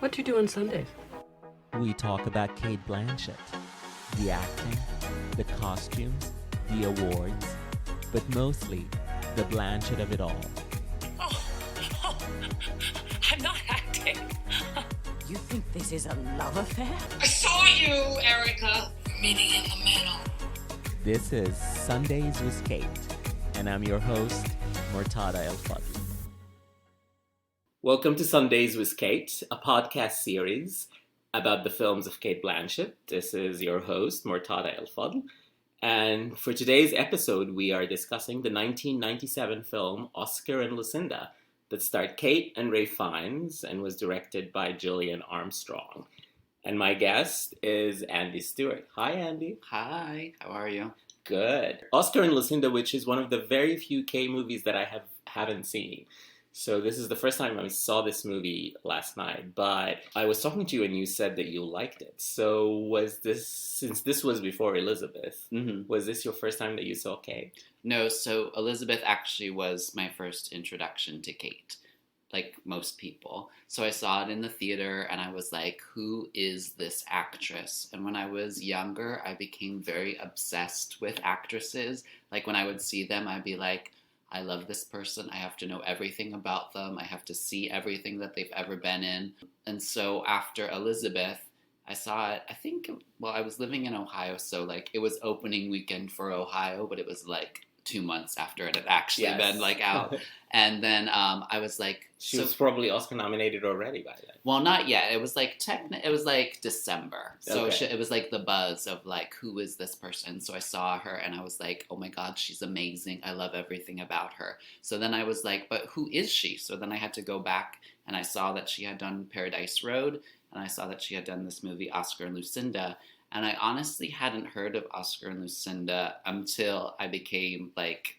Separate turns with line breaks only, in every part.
What do you do on Sundays?
We talk about Cate Blanchett, the acting, the costumes, the awards, but mostly the Blanchett of it all.
Oh, I'm not acting.
You think this is a love affair?
I saw you, Erica. Meeting in the middle.
This is Sundays with Cate, and I'm your host, Murtada Elfadl. Welcome to Sundays with Cate, a podcast series about the films of Cate Blanchett. This is your host, Murtada Elfadl. And for today's episode, we are discussing the 1997 film Oscar and Lucinda that starred Cate and Ray Fiennes and was directed by Gillian Armstrong. And my guest is Andy Stewart. Hi, Andy.
Hi, how are you?
Good. Oscar and Lucinda, which is one of the very few K movies that I haven't seen. So this is the first time I saw this movie last night, but I was talking to you and you said that you liked it. So since this was before Elizabeth, was this your first time that you saw Kate?
No, so Elizabeth actually was my first introduction to Kate, like most people. So I saw it in the theater and I was like, who is this actress? And when I was younger, I became very obsessed with actresses. Like when I would see them, I'd be like, I love this person. I have to know everything about them. I have to see everything that they've ever been in. And so after Elizabeth, I saw it, I was living in Ohio, so like it was opening weekend for Ohio, but it was like 2 months after it had actually been like out. And then I was like...
She was probably Oscar nominated already by then.
Well, not yet. It was like it was like December. So
Okay.
it was like the buzz of like, who is this person? So I saw her and I was like, oh my God, she's amazing. I love everything about her. So then I was like, but who is she? So then I had to go back and I saw that she had done Paradise Road and I saw that she had done this movie, Oscar and Lucinda. And I honestly hadn't heard of Oscar and Lucinda until I became like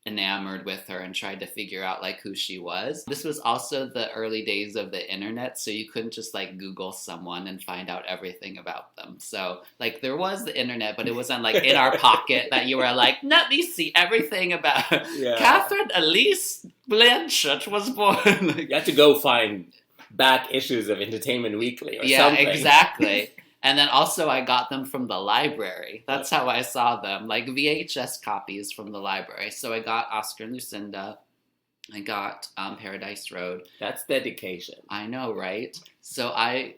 enamored with her and tried to figure out like who she was. This was also the early days of the internet, so you couldn't just like Google someone and find out everything about them. So like there was the internet, but it wasn't like in our pocket that you were like, let me see everything about Catherine Elise Blanchett was born.
You had to go find back issues of Entertainment Weekly or something.
Yeah, exactly. And then also I got them from the library. That's how I saw them, like VHS copies from the library. So I got Oscar and Lucinda. I got Paradise Road.
That's dedication.
I know, right? So I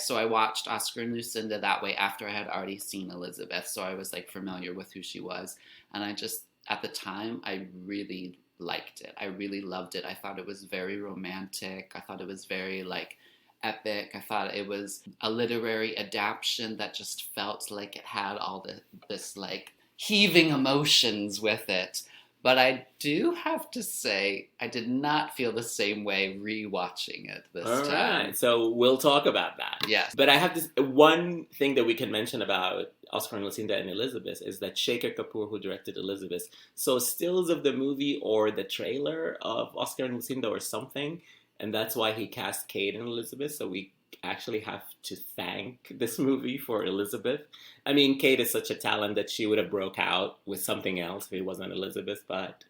watched Oscar and Lucinda that way after I had already seen Elizabeth. So I was like familiar with who she was. And I just, at the time, I really liked it. I really loved it. I thought it was very romantic. I thought it was very like epic. I thought it was a literary adaptation that just felt like it had all this like heaving emotions with it. But I do have to say, I did not feel the same way rewatching it this time.
Right, so we'll talk about that.
Yes.
But I have one thing that we can mention about Oscar and Lucinda and Elizabeth is that Shekhar Kapoor, who directed Elizabeth, saw stills of the movie or the trailer of Oscar and Lucinda or something, and that's why he cast Kate and Elizabeth, so we actually have to thank this movie for Elizabeth. I mean, Kate is such a talent that she would have broke out with something else if it wasn't Elizabeth, but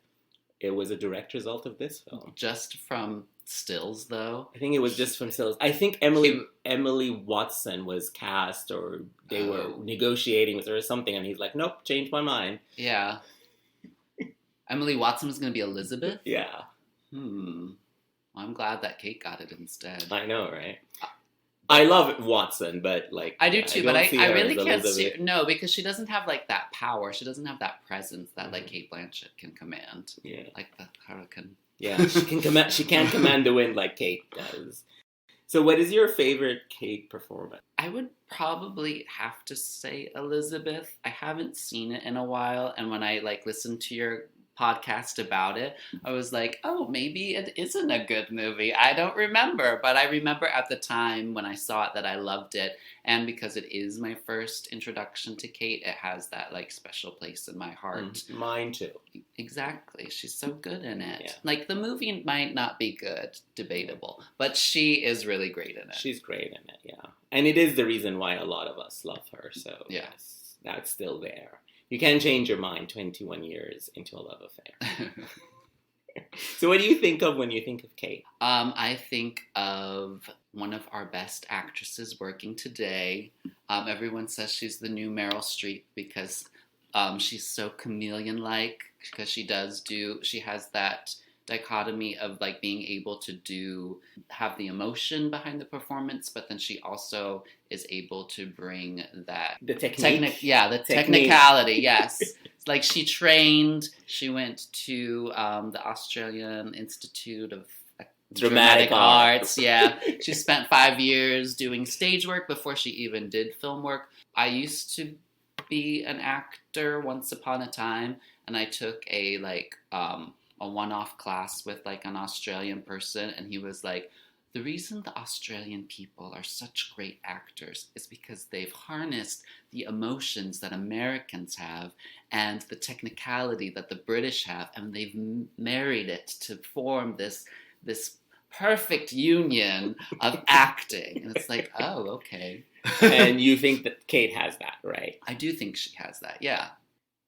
it was a direct result of this film.
Just from stills, though?
I think it was just from stills. I think Emily Watson was cast, or they were negotiating with her or something, and he's like, nope, changed my mind.
Yeah. Emily Watson was going to be Elizabeth?
Yeah.
I'm glad that Kate got it instead.
I know, right? I love Watson, but like...
I do too, but I really can't see...
Elizabeth.
No, because she doesn't have like that power. She doesn't have that presence that like Cate Blanchett can command.
Yeah.
Like the hurricane.
Yeah, she can command. She can't command the wind like Kate does. So what is your favorite Kate performance?
I would probably have to say Elizabeth. I haven't seen it in a while, and when I like listened to your podcast about it, I was like, oh, maybe it isn't a good movie. I don't remember, but I remember at the time when I saw it that I loved it, and because it is my first introduction to Kate, it has that like special place in my heart.
Mine too.
Exactly. She's so good in it.
Yeah.
Like the movie might not be good, debatable, but she is really great in it.
She's great in it, yeah. And it is the reason why a lot of us love her, so
Yeah.
yes, that's still there. You can change your mind 21 years into a love affair. So what do you think of when you think of Cate?
I think of one of our best actresses working today. Everyone says she's the new Meryl Streep because she's so chameleon-like, because she has that dichotomy of like being able to have the emotion behind the performance, but then she also is able to bring that
The technique.
the technicality. Yes. It's like she went to the Australian Institute of Dramatic Arts. Yeah. She spent 5 years doing stage work before she even did film work. I used to be an actor once upon a time, and I took a one-off class with like an Australian person, and he was like, the reason the Australian people are such great actors is because they've harnessed the emotions that Americans have and the technicality that the British have, and they've married it to form this perfect union of acting. And it's like, oh, okay.
And you think that Cate has that, right?
I do think she has that, yeah.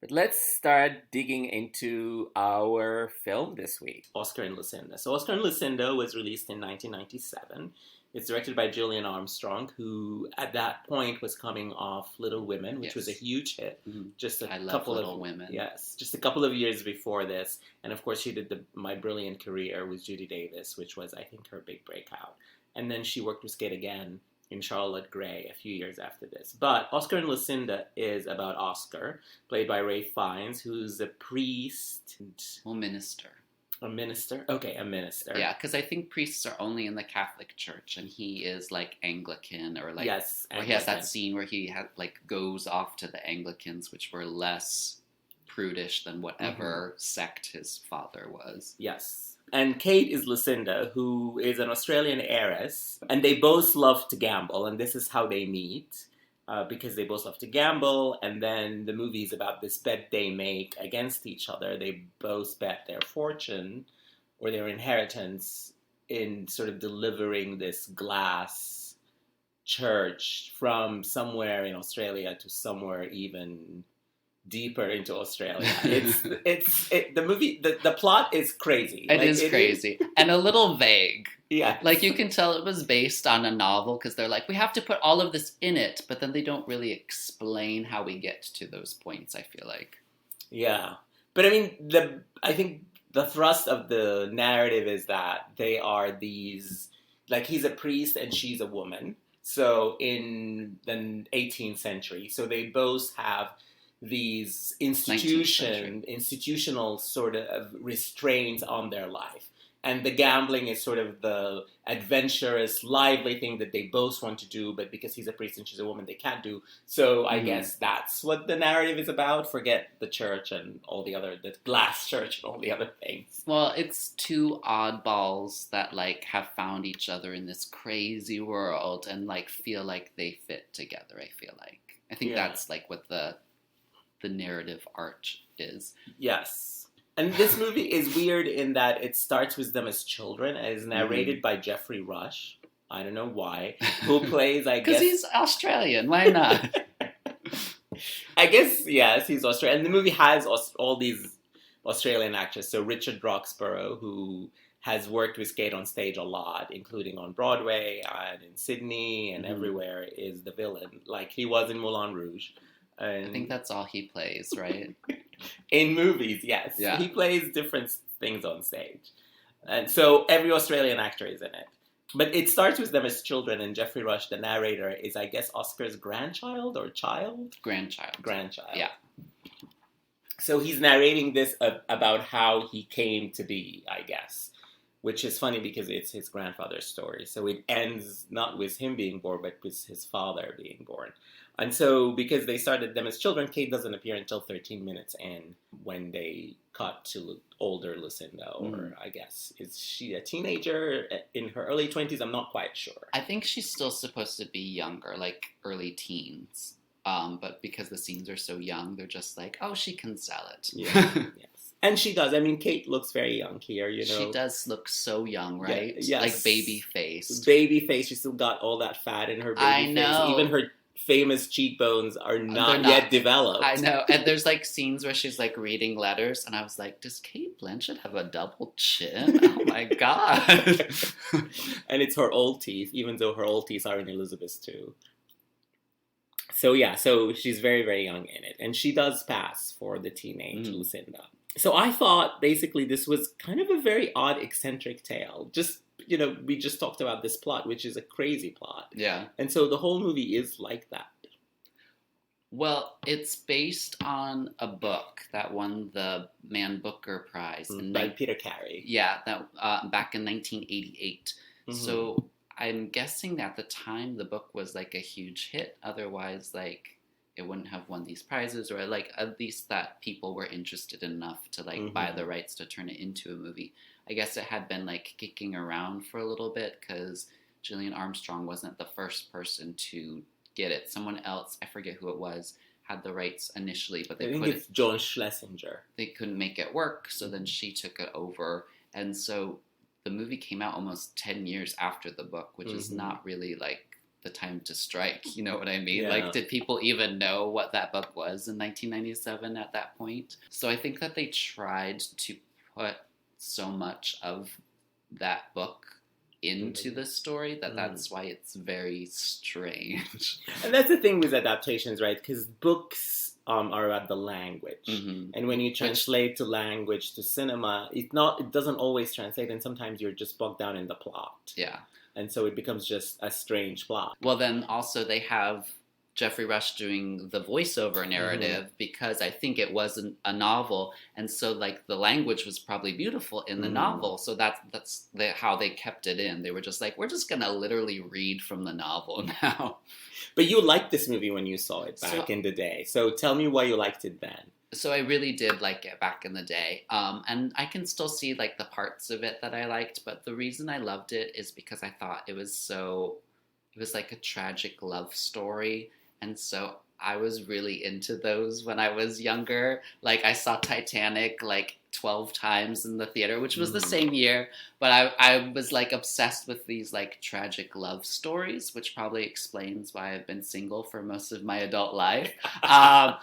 But let's start digging into our film this week, Oscar and Lucinda. So Oscar and Lucinda was released in 1997. It's directed by Gillian Armstrong, who at that point was coming off Little Women, which was a huge hit.
Mm-hmm.
Just
I love Little Women.
Yes, just a couple of years before this. And of course she did My Brilliant Career with Judy Davis, which was, I think, her big breakout. And then she worked with Cate again in Charlotte Gray a few years after this. But Oscar and Lucinda is about Oscar, played by Ray Fiennes, who's a priest.
Well, minister.
A minister? Okay, a minister.
Yeah, because I think priests are only in the Catholic Church, and he is like Anglican, or like,
yes,
or he has that scene where he goes off to the Anglicans, which were less prudish than whatever sect his father was.
Yes. And Cate is Lucinda, who is an Australian heiress, and they both love to gamble, and this is how they meet, because they both love to gamble, and then the movie is about this bet they make against each other. They both bet their fortune, or their inheritance, in sort of delivering this glass church from somewhere in Australia to somewhere even deeper into Australia. The movie, the plot is crazy.
It is crazy. And a little vague.
Yeah.
Like, you can tell it was based on a novel, because they're like, we have to put all of this in it, but then they don't really explain how we get to those points, I feel like.
Yeah. But I mean, I think the thrust of the narrative is that they are these, like, he's a priest and she's a woman. So in the 18th century, so they both have these institutional sort of restraints on their life. And the gambling is sort of the adventurous, lively thing that they both want to do, but because he's a priest and she's a woman, they can't do. So I guess that's what the narrative is about. Forget the church and all the glass church and all the other things.
Well, it's two oddballs that, like, have found each other in this crazy world and, like, feel like they fit together, I feel like. I think that's, like, what the narrative arch is.
Yes. And this movie is weird in that it starts with them as children and is narrated by Jeffrey Rush. I don't know why. Who plays, I guess...
Because he's Australian. Why not?
I guess, yes, he's Australian. And the movie has all these Australian actors. So Richard Roxburgh, who has worked with Cate on stage a lot, including on Broadway and in Sydney and everywhere, is the villain. Like, he was in Moulin Rouge. And
I think that's all he plays, right?
In movies, yes.
Yeah.
He plays different things on stage. And so every Australian actor is in it. But it starts with them as children, and Jeffrey Rush, the narrator, is, I guess, Oscar's grandchild or child?
Grandchild.
Yeah. So he's narrating this about how he came to be, I guess. Which is funny because it's his grandfather's story. So it ends not with him being born, but with his father being born. And so, because they started them as children, Cate doesn't appear until 13 minutes in, when they cut to older Lucinda, or I guess, is she a teenager in her early 20s? I'm not quite sure.
I think she's still supposed to be younger, like early teens. But because the scenes are so young, they're just like, oh, she can sell it.
Yeah, yes. And she does. I mean, Cate looks very young here, you know.
She does look so young, right?
Yes.
Like baby face.
Baby face. She still got all that fat in her baby face.
I know.
Even her famous cheekbones are
They're
not
not.
yet developed.
I know. And there's like scenes where she's like reading letters, and I was like, does Cate Blanchett have a double chin? Oh my god.
And it's her old teeth, even though her old teeth are in Elizabeth's too. So yeah, so she's very, very young in it. And she does pass for the teenage Lucinda. So I thought basically this was kind of a very odd, eccentric tale. Just, we just talked about this plot, which is a crazy plot.
Yeah.
And so the whole movie is like that.
Well, it's based on a book that won the Man Booker Prize.
By Peter Carey.
Yeah, that back in 1988.
Mm-hmm.
So I'm guessing at the time the book was like a huge hit. Otherwise, like, it wouldn't have won these prizes, or like at least that people were interested enough to like buy the rights to turn it into a movie. I guess it had been like kicking around for a little bit because Gillian Armstrong wasn't the first person to get it. Someone else, I forget who it was, had the rights initially, but
I think it's John Schlesinger.
They couldn't make it work, so then she took it over, and so the movie came out almost 10 years after the book, which is not really like the time to strike, you know what I mean?
Yeah.
Like, did people even know what that book was in 1997 at that point? So I think that they tried to put so much of that book into the story that's why it's very strange.
And that's the thing with adaptations, right? Because books are about the language. And when you translate to language to cinema, it doesn't always translate, and sometimes you're just bogged down in the plot.
Yeah.
And so it becomes just a strange plot.
Well, then also they have Jeffrey Rush doing the voiceover narrative because I think it was a novel, and so like the language was probably beautiful in the novel, so that's how they kept it in. They were just like, we're just gonna literally read from the novel now.
But you liked this movie when you saw it back in the day, so tell me why you liked it then. So
I really did like it back in the day, and I can still see like the parts of it that I liked, but the reason I loved it is because I thought it was like a tragic love story. And so I was really into those when I was younger. Like, I saw Titanic like 12 times in the theater, which was the same year. But I was like obsessed with these like tragic love stories, which probably explains why I've been single for most of my adult life. But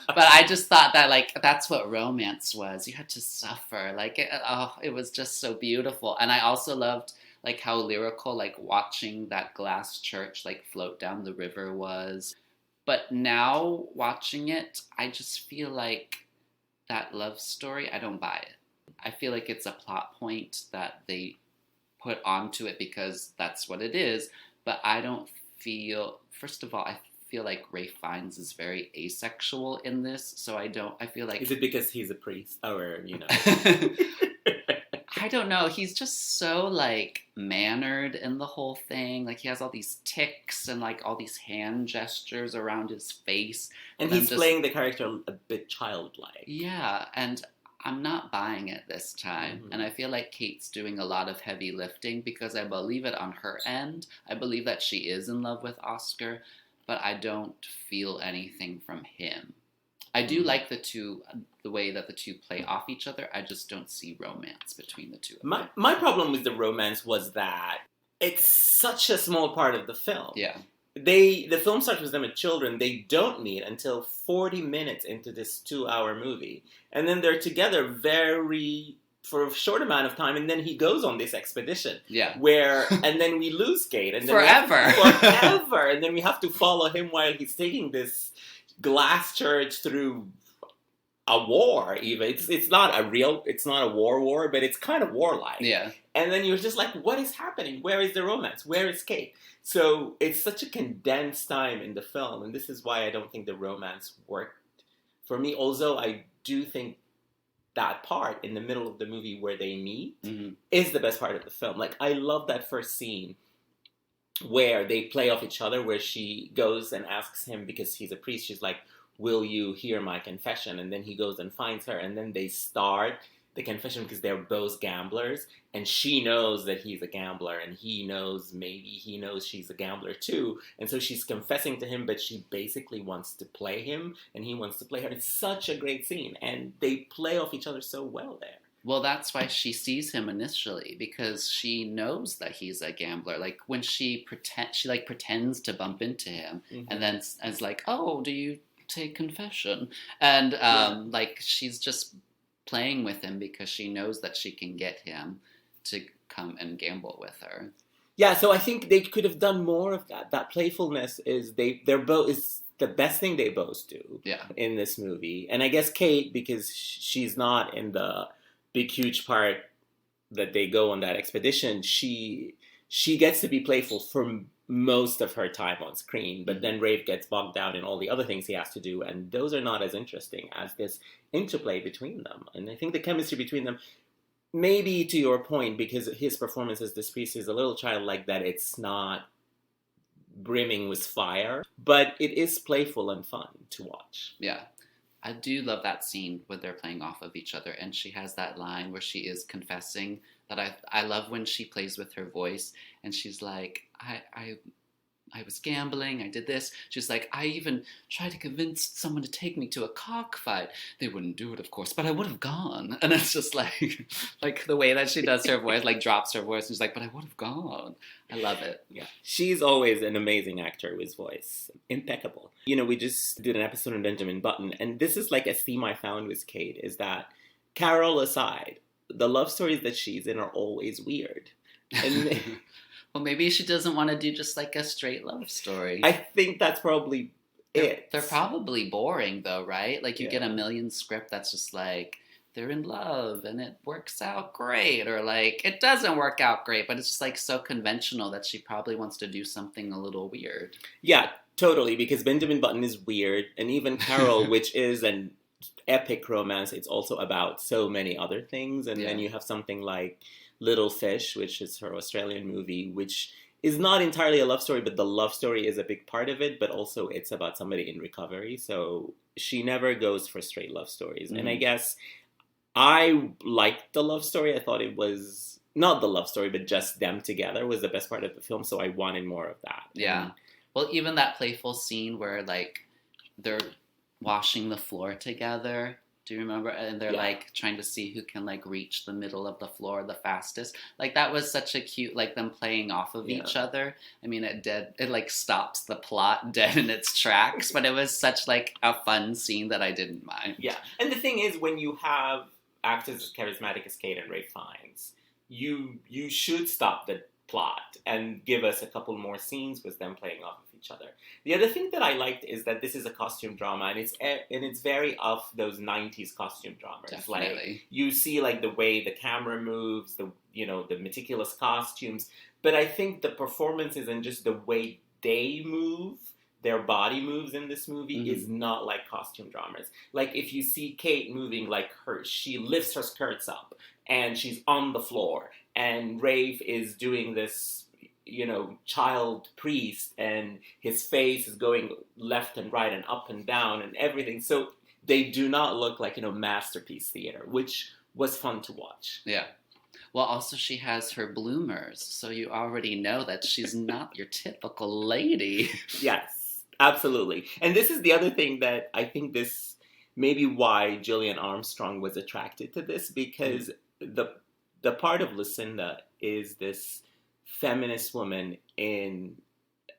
I just thought that like that's what romance was. You had to suffer. Like, it was just so beautiful. And I also loved like how lyrical like watching that glass church like float down the river was. But now, watching it, I just feel like that love story, I don't buy it. I feel like it's a plot point that they put onto it because that's what it is. But I don't feel, first of all, I feel like Ralph Fiennes is very asexual in this. So I feel like...
Is it because he's a priest? Or,
I don't know. He's just so, like, mannered in the whole thing. Like, he has all these tics and, like, all these hand gestures around his face.
And he's playing the character a bit childlike.
Yeah, and I'm not buying it this time. And I feel like Kate's doing a lot of heavy lifting because I believe it on her end. I believe that she is in love with Oscar, but I don't feel anything from him. I do like the way that the two play off each other. I just don't see romance between the two of them.
My problem with the romance was that it's such a small part of the film.
Yeah.
The film starts with them as children. They don't meet until 40 minutes into this 2-hour movie. And then they're together for a short amount of time, and then he goes on this expedition.
Yeah.
And then we lose Kate. And then
forever.
Forever. And then we have to follow him while he's taking this glass church through a war, even. It's not a war, but it's kind of warlike.
Yeah.
And then you're just like, what is happening? Where is the romance? Where is Kate? So it's such a condensed time in the film, and this is why I don't think the romance worked for me. Although I do think that part in the middle of the movie where they meet is the best part of the film. Like, I love that first scene where they play off each other, where she goes and asks him, because he's a priest, she's like, will you hear my confession? And then he goes and finds her, and then they start the confession because they're both gamblers, and she knows that he's a gambler, and maybe he knows she's a gambler too, and so she's confessing to him, but she basically wants to play him, and he wants to play her. It's such a great scene, and they play off each other so well there.
Well, that's why she sees him initially, because she knows that he's a gambler. Like when she pretends to bump into him, and then is like, "Oh, do you take confession?" And like she's just playing with him because she knows that she can get him to come and gamble with her.
Yeah, so I think they could have done more of that. That playfulness is they're both is the best thing they both do in this movie. And I guess Cate, because she's not in the big huge part that they go on that expedition, she gets to be playful for most of her time on screen, but then Rafe gets bogged down in all the other things he has to do, and those are not as interesting as this interplay between them. And I think the chemistry between them, maybe to your point, because his performance as this priest is a little childlike, that it's not brimming with fire, but it is playful and fun to watch.
Yeah. I do love that scene where they're playing off of each other, and she has that line where she is confessing that I love when she plays with her voice, and she's like, I was gambling, I did this. She's like, I even tried to convince someone to take me to a cockfight. They wouldn't do it, of course, but I would have gone. And it's just like the way that she does her voice, like drops her voice. She's like, but I would have gone. I love it.
Yeah. She's always an amazing actor with voice. Impeccable. You know, we just did an episode on Benjamin Button, and this is like a theme I found with Cate, is that, Carol aside, the love stories that she's in are always weird. And
well, maybe she doesn't want to do just like a straight love story.
I think that's probably it.
They're probably boring though, right? Like you get a million script that's just like, they're in love and it works out great, or like it doesn't work out great, but it's just like so conventional that she probably wants to do something a little weird.
Yeah, totally, because Benjamin Button is weird, and even Carol, which is an epic romance, it's also about so many other things. And then you have something like Little Fish, which is her Australian movie, which is not entirely a love story, but the love story is a big part of it, but also it's about somebody in recovery. So she never goes for straight love stories. And I guess I liked the love story. I thought it was not the love story, but just them together was the best part of the film. So I wanted more of that.
Yeah. Well, even that playful scene where like they're washing the floor together. Do you remember? And they're like trying to see who can like reach the middle of the floor the fastest. Like that was such a cute, like them playing off of each other. I mean, it like stops the plot dead in its tracks, but it was such like a fun scene that I didn't mind.
Yeah. And the thing is, when you have actors as charismatic as Cate and Ralph Fiennes, you should stop the plot and give us a couple more scenes with them playing off of each other. The other thing that I liked is that this is a costume drama, and it's very of those 90s costume dramas.
Definitely.
Like you see like the way the camera moves, the meticulous costumes, but I think the performances and just the way they move, their body moves in this movie is not like costume dramas. Like if you see Cate moving like she lifts her skirts up and she's on the floor, and Rafe is doing this, child priest, and his face is going left and right and up and down and everything. So they do not look like, masterpiece theater, which was fun to watch.
Yeah. Well, also she has her bloomers, so you already know that she's not your typical lady.
Yes, absolutely. And this is the other thing that I think this may be why Gillian Armstrong was attracted to this, because the part of Lucinda is this feminist woman in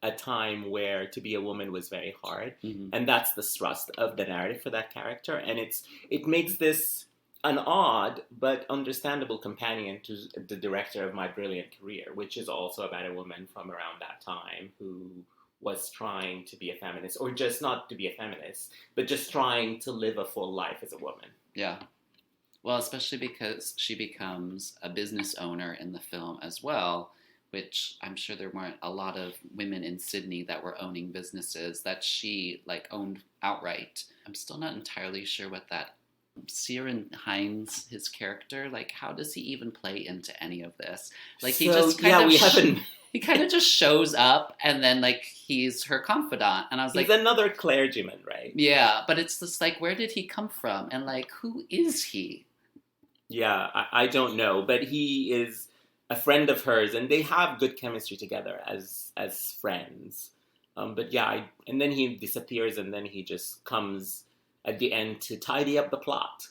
a time where to be a woman was very hard. And that's the thrust of the narrative for that character. And it makes this an odd but understandable companion to the director of My Brilliant Career, which is also about a woman from around that time who was trying to be a feminist, or just not to be a feminist, but just trying to live a full life as a woman.
Yeah. Well, especially because she becomes a business owner in the film as well, which I'm sure there weren't a lot of women in Sydney that were owning businesses that she owned outright. I'm still not entirely sure what that Ciarán Hinds, his character, how does he even play into any of this? He kind of just shows up, and then he's her confidant, and I was
he's another clergyman, right?
Yeah, but it's just where did he come from, and who is he?
Yeah, I don't know, but he is a friend of hers, and they have good chemistry together as friends. But yeah, and then he disappears, and then he just comes at the end to tidy up the plot.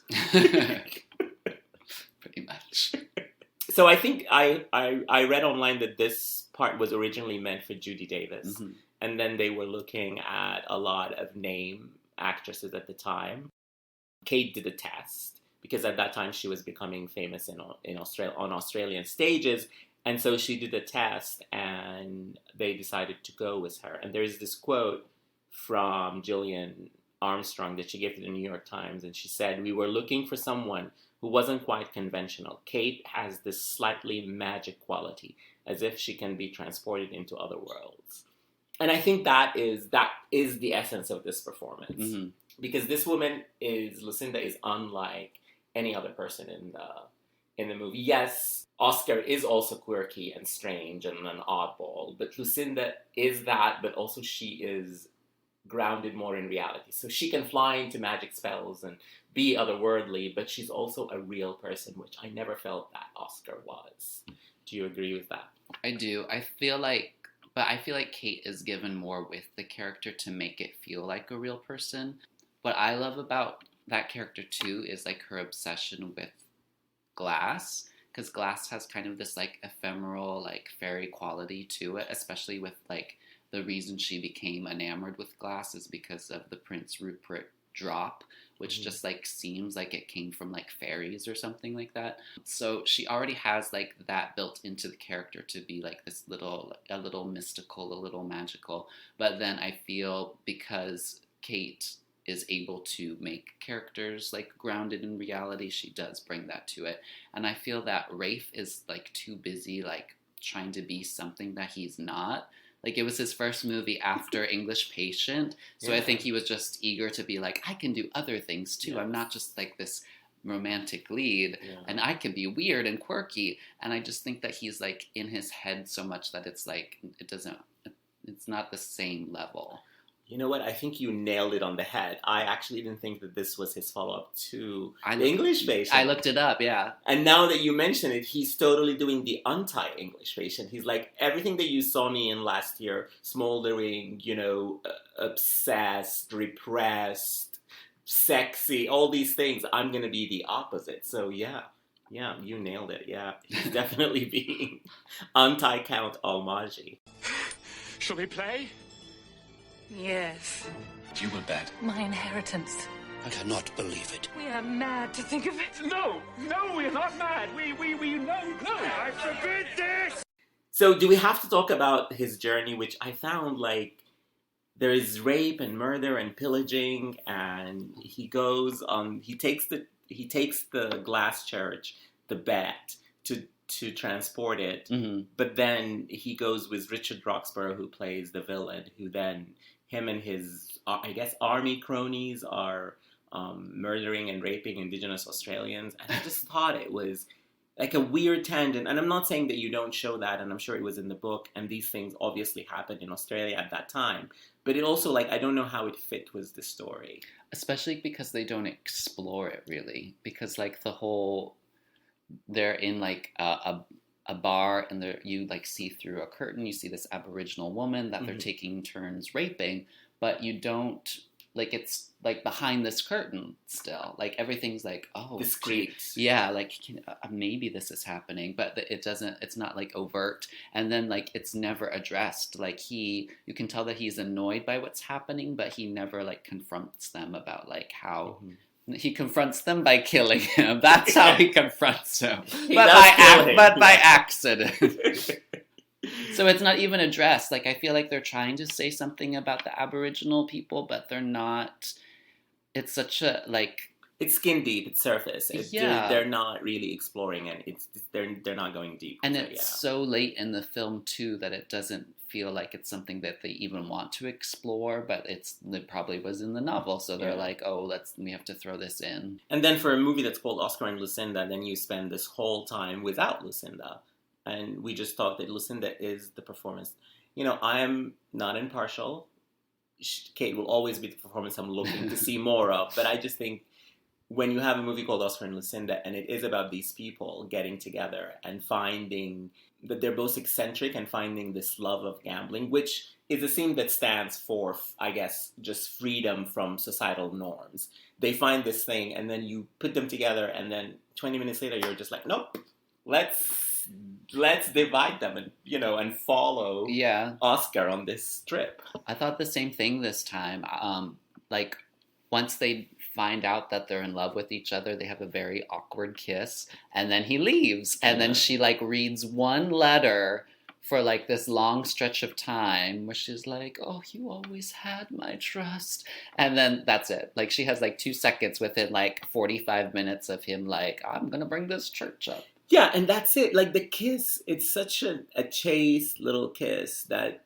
So I think I read online that this part was originally meant for Judy Davis.
Mm-hmm.
And then they were looking at a lot of name actresses at the time. Cate did a test because at that time she was becoming famous in Australia on Australian stages. And so she did a test and they decided to go with her. And there's this quote from Gillian Armstrong that she gave to the New York Times. And she said, "We were looking for someone who wasn't quite conventional. Cate has this slightly magic quality, as if she can be transported into other worlds." And I think that is the essence of this performance.
Mm-hmm.
Because this woman Lucinda is unlike any other person in the movie. Yes, Oscar is also quirky and strange and an oddball, but Lucinda is that, but also she is grounded more in reality. So she can fly into magic spells and be otherworldly, but she's also a real person, which I never felt that Oscar was. Do you agree with that?
I do. I feel like Cate is given more with the character to make it feel like a real person. What I love about that character too is like her obsession with glass, because glass has kind of this like ephemeral, like fairy quality to it, especially with like the reason she became enamored with glass is because of the Prince Rupert drop, which just like seems like it came from like fairies or something like that. So she already has like that built into the character to be like this a little mystical, a little magical. But then I feel because Cate is able to make characters like grounded in reality, she does bring that to it. And I feel that Rafe is like too busy like trying to be something that he's not. Like, it was his first movie after English Patient, so I think he was just eager to be like, I can do other things too. I'm not just like this romantic lead, and I can be weird and quirky. And I just think that he's like in his head so much that it's like, it's not the same level.
You know what? I think you nailed it on the head. I actually didn't think that this was his follow-up to English Patient.
I looked it up, yeah.
And now that you mention it, he's totally doing the anti-English Patient. He's like, everything that you saw me in last year, smoldering, obsessed, repressed, sexy, all these things, I'm going to be the opposite. So yeah, you nailed it. Yeah, he's definitely being anti-Count Almagy.
Shall we play?
Yes.
You were bad.
My inheritance.
I cannot believe it.
We are mad to think of it.
No, we're not mad. No. I forbid this!
So do we have to talk about his journey, which I found like there is rape and murder and pillaging, and he takes the glass church, the bat, to transport it, but then he goes with Richard Roxburgh, who plays the villain, who then him and his, I guess, army cronies are murdering and raping Indigenous Australians. And I just thought it was like a weird tangent. And I'm not saying that you don't show that, and I'm sure it was in the book, and these things obviously happened in Australia at that time. But it also, like, I don't know how it fit with the story.
Especially because they don't explore it, really. Because, like, they're in, like, a bar, and you like see through a curtain, you see this Aboriginal woman that they're taking turns raping, but you don't, like, it's like behind this curtain still, like everything's like, oh,
discreet.
Yeah, like maybe this is happening, but it's not like overt, and then like it's never addressed. Like you can tell that he's annoyed by what's happening, but he never like confronts them about like how. He confronts them by killing him. That's how he confronts him. But by accident. So it's not even addressed. Like, I feel like they're trying to say something about the Aboriginal people, but they're not. It's such a, like...
It's skin deep, it's surface. They're not really exploring it. They're not going deep.
And it's so late in the film, too, that it doesn't feel like it's something that they even want to explore, but it probably was in the novel, so they're like, oh, we have to throw this in.
And then for a movie that's called Oscar and Lucinda, then you spend this whole time without Lucinda. And we just thought that Lucinda is the performance. I am not impartial. Cate will always be the performance I'm looking to see more of, but I just think when you have a movie called Oscar and Lucinda, and it is about these people getting together and finding that they're both eccentric and finding this love of gambling, which is a theme that stands for, I guess, just freedom from societal norms. They find this thing, and then you put them together, and then 20 minutes later, you're just like, nope, let's divide them and and follow Oscar on this trip.
I thought the same thing this time. Like once they find out that they're in love with each other, they have a very awkward kiss, and then he leaves, and then she like reads one letter for like this long stretch of time where she's like, oh, you always had my trust. And then that's it. Like she has like 2 seconds within like 45 minutes of him like, I'm going to bring this church up.
Yeah, and that's it. Like the kiss, it's such a chaste little kiss that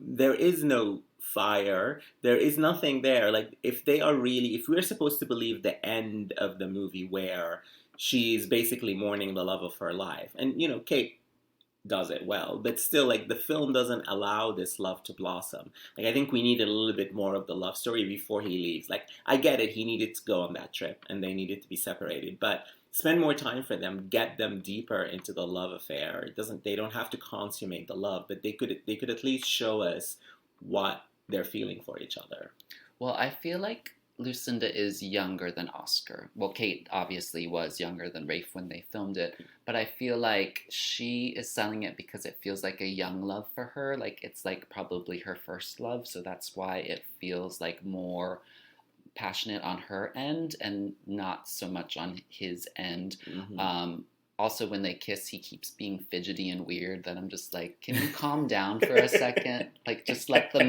there is no fire. There is nothing there. Like if we're supposed to believe the end of the movie where she's basically mourning the love of her life. And, Kate does it well, but still, like, the film doesn't allow this love to blossom. Like, I think we needed a little bit more of the love story before he leaves. Like, I get it, he needed to go on that trip, and they needed to be separated, but spend more time for them, get them deeper into the love affair. They don't have to consummate the love, but they could at least show us what they're feeling for each other.
Well, I feel like Lucinda is younger than Oscar. Well, Kate obviously was younger than Rafe when they filmed it, but I feel like she is selling it because it feels like a young love for her. Like it's like probably her first love, so that's why it feels like more passionate on her end and not so much on his end. Mm-hmm. Also, when they kiss, he keeps being fidgety and weird. That I'm just like, can you calm down for a second? Like, just let the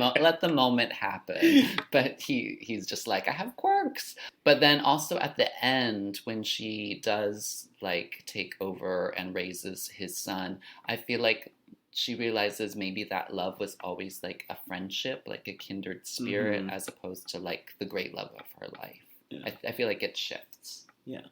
moment happen. But he's just like, I have quirks. But then also at the end, when she does like take over and raises his son, I feel like she realizes maybe that love was always like a friendship, like a kindred spirit, mm-hmm. as opposed to like the great love of her life. Yeah. I feel like it shifts.
Yeah.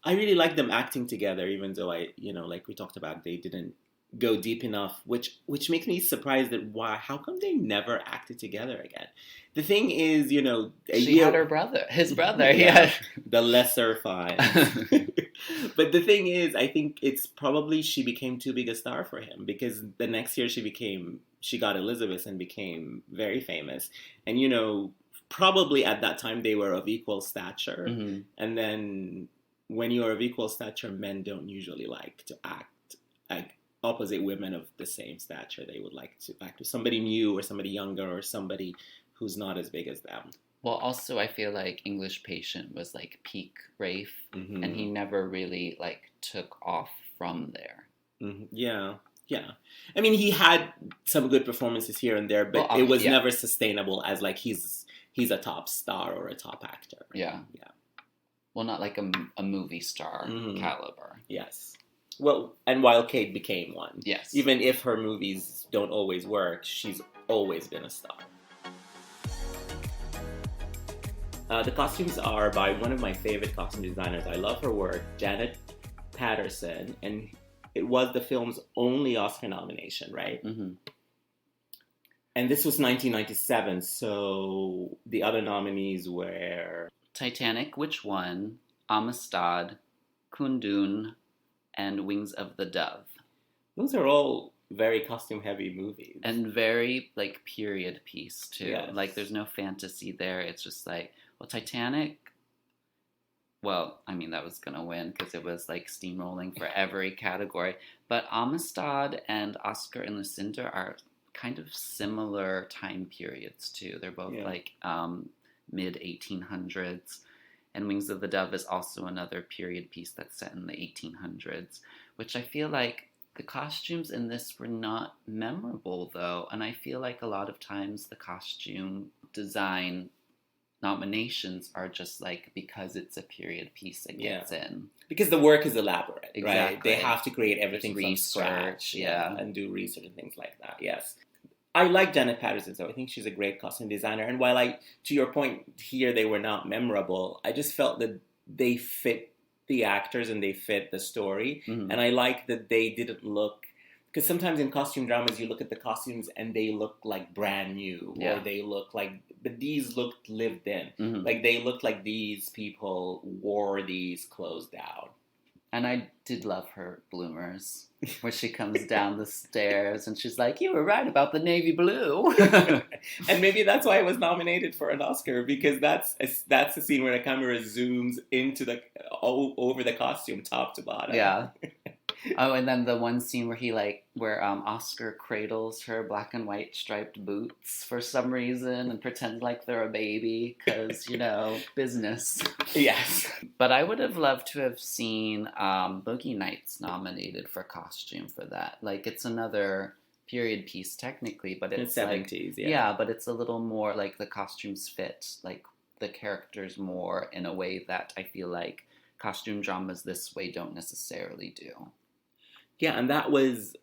I really like them acting together, even though like we talked about, they didn't go deep enough, which makes me surprised that how come they never acted together again? The thing is,
she had his brother, yeah.
The lesser fine. But the thing is, I think it's probably she became too big a star for him, because the next year she got Elizabeth and became very famous. And, probably at that time they were of equal stature. Mm-hmm. And then when you are of equal stature, men don't usually like to act like opposite women of the same stature. They would like to act with somebody new or somebody younger or somebody who's not as big as them.
Well, also, I feel like English Patient was like peak Rafe, mm-hmm. and he never really like took off from there. Mm-hmm.
Yeah. I mean, he had some good performances here and there, but it was never sustainable as like he's a top star or a top actor.
Yeah. Well, not like a movie star mm-hmm. caliber.
Yes. Well, and while Kate became one.
Yes.
Even if her movies don't always work, she's always been a star. The costumes are by one of my favorite costume designers. I love her work, Janet Patterson, and it was the film's only Oscar nomination, right? Mm-hmm. And this was 1997, so the other nominees were
Titanic, which won, Amistad, Kundun, and Wings of the Dove.
Those are all very costume-heavy movies.
And very, like, period piece, too.
Yes.
Like, there's no fantasy there. It's just like, well, Titanic, well, I mean, that was going to win because it was, like, steamrolling for every category. But Amistad and Oscar and Lucinda are kind of similar time periods, too. They're both, like, mid-1800s. And Wings of the Dove is also another period piece that's set in the 1800s, which I feel like the costumes in this were not memorable, though. And I feel like a lot of times the costume design nominations are just like because it's a period piece it gets in. Because the work is elaborate, exactly. Right? They have to create everything from scratch, and do research and things like that, yes. I like Janet Patterson, so I think she's a great costume designer. And while to your point here, they were not memorable, I just felt that they fit the actors and they fit the story. Mm-hmm. And I like that they didn't look, because sometimes in costume dramas, you look at the costumes and they look like brand new, or they look like, but these looked lived in. Mm-hmm. Like they looked like these people wore these clothes down. And I did love her bloomers, where she comes down the stairs and she's like, you were right about the navy blue. And maybe that's why it was nominated for an Oscar, because that's the scene where the camera zooms into over the costume top to bottom. Yeah. Oh, and then the one scene where Oscar cradles her black and white striped boots for some reason and pretends like they're a baby because, business.
Yes.
But I would have loved to have seen Boogie Nights nominated for costume for that. Like, it's another period piece technically, but it's
in the 70s,
yeah, but it's a little more like the costumes fit like the characters more in a way that I feel like costume dramas this way don't necessarily do.
Yeah, and that was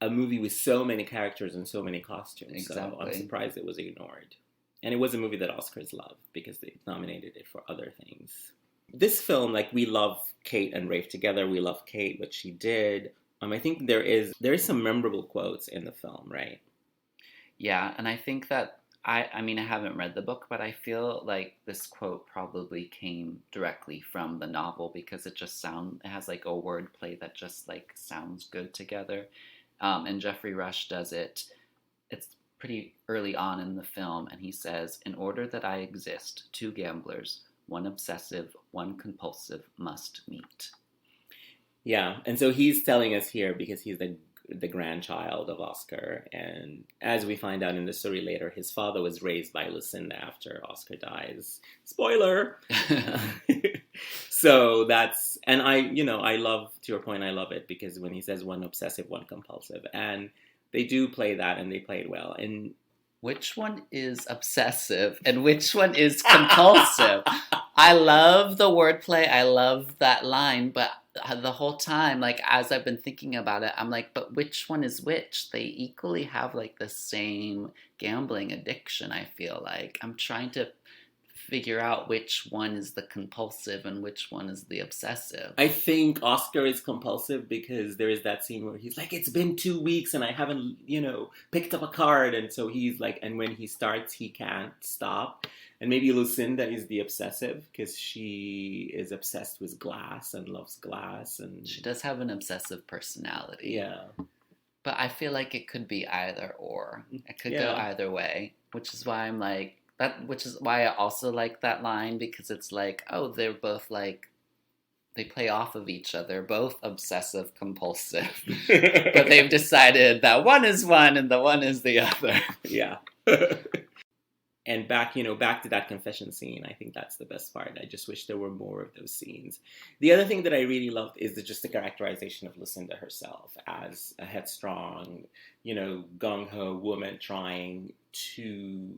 a movie with so many characters and so many costumes.
Exactly.
So I'm surprised it was ignored. And it was a movie that Oscars love because they nominated it for other things. This film, like, we love Cate and Rafe together. We love Cate, what she did. I think there is some memorable quotes in the film, right? Yeah,
and I think that I haven't read the book, but I feel like this quote probably came directly from the novel because it has like a wordplay that just like sounds good together. And Jeffrey Rush does it. It's pretty early on in the film, and he says, "In order that I exist, two gamblers, one obsessive, one compulsive, must meet."
Yeah, and so he's telling us here because he's the grandchild of Oscar, and as we find out in the story later, his father was raised by Lucinda after Oscar dies. Spoiler! So that's, and I love, to your point, I love it because when he says one obsessive, one compulsive, and they do play that, and they play it well. And
which one is obsessive and which one is compulsive? I love the wordplay. I love that line, but the whole time, like, as I've been thinking about it, I'm like, but which one is which? They equally have, like, the same gambling addiction, I feel like. I'm trying to figure out which one is the compulsive and which one is the obsessive.
I think Oscar is compulsive because there is that scene where he's like, it's been 2 weeks and I haven't, picked up a card. And so he's like, and when he starts, he can't stop. And maybe Lucinda is the obsessive because she is obsessed with glass and loves glass. And
she does have an obsessive personality.
Yeah.
But I feel like it could be either or. It could go either way, which is why I'm like, which is why I also like that line, because it's like, oh, they're both like, they play off of each other, both obsessive compulsive. But they've decided that one is one and the one is the other.
Yeah. And back to that confession scene, I think that's the best part. I just wish there were more of those scenes. The other thing that I really loved is just the characterization of Lucinda herself as a headstrong, gung-ho woman trying to,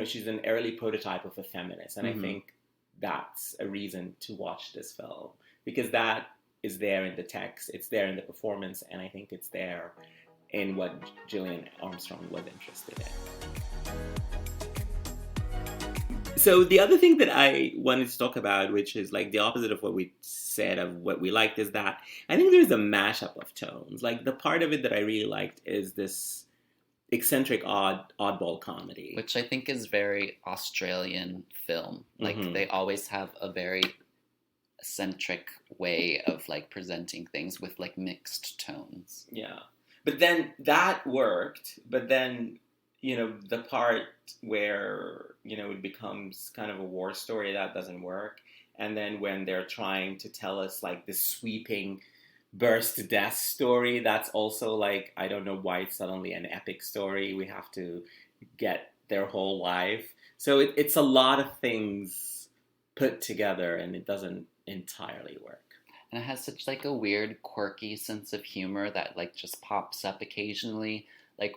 she's an early prototype of a feminist. And I think that's a reason to watch this film because that is there in the text, it's there in the performance, and I think it's there in what Gillian Armstrong was interested in. So the other thing that I wanted to talk about, which is like the opposite of what we said of what we liked, is that I think there's a mashup of tones. Like the part of it that I really liked is this eccentric, oddball comedy.
Which I think is very Australian film. Like they always have a very eccentric way of like presenting things with like mixed tones.
Yeah. But then that worked, but then the part where, it becomes kind of a war story, that doesn't work. And then when they're trying to tell us, like, this sweeping burst to death story, that's also, like, I don't know why it's suddenly an epic story. We have to get their whole life. So it's a lot of things put together, and it doesn't entirely work.
And it has such, like, a weird, quirky sense of humor that, like, just pops up occasionally. Like,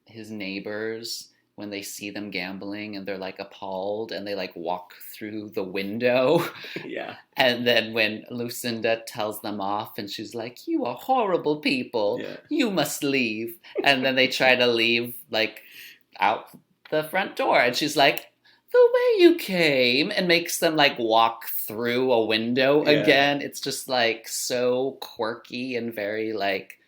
his neighbors, when they see them gambling and they're like appalled and they like walk through the window.
Yeah.
And then when Lucinda tells them off and she's like, you are horrible people. Yeah. You must leave. And then they try to leave like out the front door. And she's like, the way you came, and makes them like walk through a window again. It's just like so quirky and very like.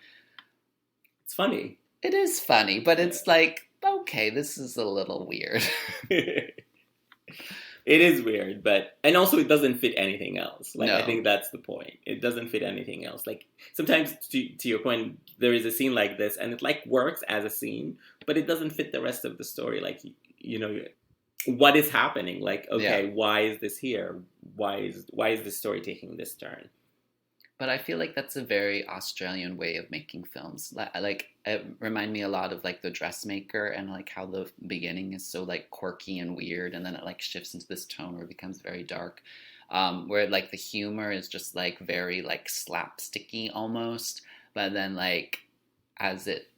It's funny.
It is funny, but it's like, okay, this is a little weird.
It is weird, and also it doesn't fit anything else. Like, no. I think that's the point. It doesn't fit anything else. Like, sometimes, to your point, there is a scene like this, and it, like, works as a scene, but it doesn't fit the rest of the story. Like, what is happening? Like, okay, why is this here? Why is this story taking this turn?
But I feel like that's a very Australian way of making films. Like it remind me a lot of like The Dressmaker, and like how the beginning is so like quirky and weird, and then it like shifts into this tone where it becomes very dark, where like the humor is just like very like slapsticky almost, but then like as it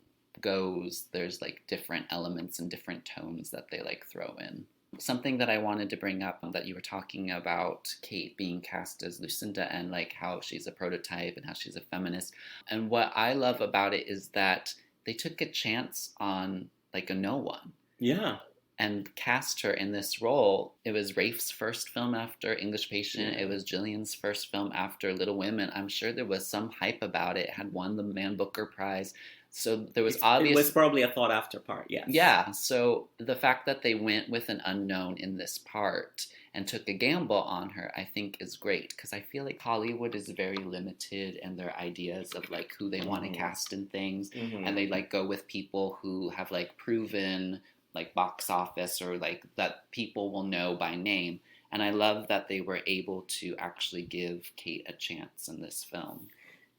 goes, there's like different elements and different tones that they like throw in. Something that I wanted to bring up, that you were talking about Cate being cast as Lucinda and like how she's a prototype and how she's a feminist. And what I love about it is that they took a chance on like a no one.
Yeah.
And cast her in this role. It was Rafe's first film after English Patient. Yeah. It was Gillian's first film after Little Women. I'm sure there was some hype about it. It had won the Man Booker Prize. So there was obvious... It
was probably a thought after part, yes.
Yeah, so the fact that they went with an unknown in this part and took a gamble on her, I think is great. Because I feel like Hollywood is very limited in their ideas of like who they want to cast in things. Mm-hmm. And they like go with people who have like proven like box office or like that people will know by name. And I love that they were able to actually give Cate a chance in this film.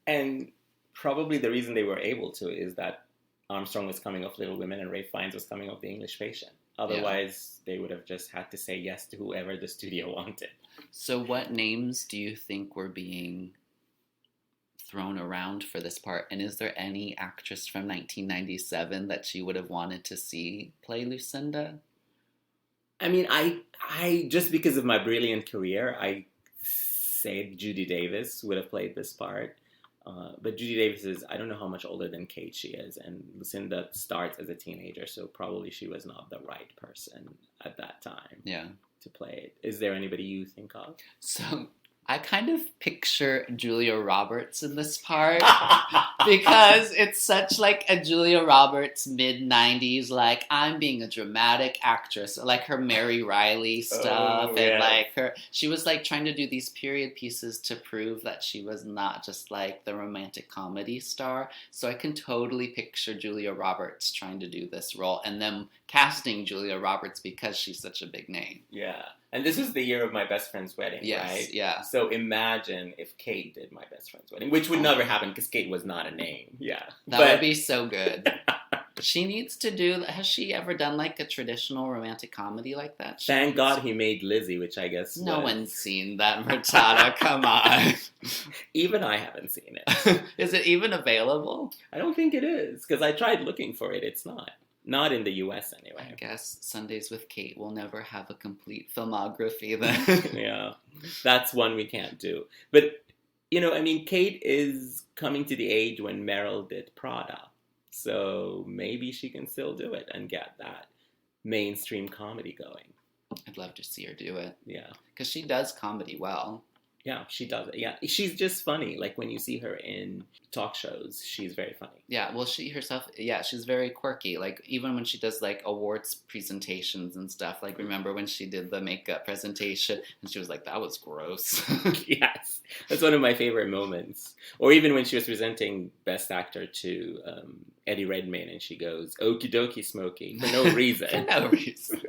And... probably the reason they were able to is that Armstrong was coming off Little Women and Ralph Fiennes was coming off The English Patient. Otherwise, they would have just had to say yes to whoever the studio wanted.
So what names do you think were being thrown around for this part? And is there any actress from 1997 that you would have wanted to see play Lucinda?
I mean, I just because of my brilliant career, I said Judy Davis would have played this part. But Judy Davis is, I don't know how much older than Cate she is, and Lucinda starts as a teenager, so probably she was not the right person at that time to play it. Is there anybody you think of?
So I kind of picture Julia Roberts in this part because it's such like a Julia Roberts mid-90s, like I'm being a dramatic actress, like her Mary Riley stuff. And like she was like trying to do these period pieces to prove that she was not just like the romantic comedy star. So I can totally picture Julia Roberts trying to do this role and them casting Julia Roberts because she's such a big name.
Yeah. And this was the year of My Best Friend's Wedding, right?
Yeah.
So imagine if Cate did My Best Friend's Wedding, which would never happen because Cate was not a name. Yeah.
That would be so good. She needs to do... Has she ever done like a traditional romantic comedy like that?
Thank God he made Lizzie, which I guess
No one's seen that, Murtada. Come on.
Even I haven't seen it.
Is it even available?
I don't think it is, because I tried looking for it. It's not. Not in the U.S. anyway.
I guess Sundays with Cate will never have a complete filmography then.
Yeah, that's one we can't do. But, you know, I mean, Cate is coming to the age when Meryl did Prada. So maybe she can still do it and get that mainstream comedy going.
I'd love to see her do it.
Yeah. Because
she does comedy well.
Yeah, she does it. Yeah, she's just funny. Like, when you see her in talk shows, she's very funny.
Yeah, well, she herself, she's very quirky. Like, even when she does, like, awards presentations and stuff. Like, remember when she did the makeup presentation? And she was like, that was gross.
Yes, that's one of my favorite moments. Or even when she was presenting Best Actor to Eddie Redmayne, and she goes, okie dokie Smokey, for no reason.
For no reason.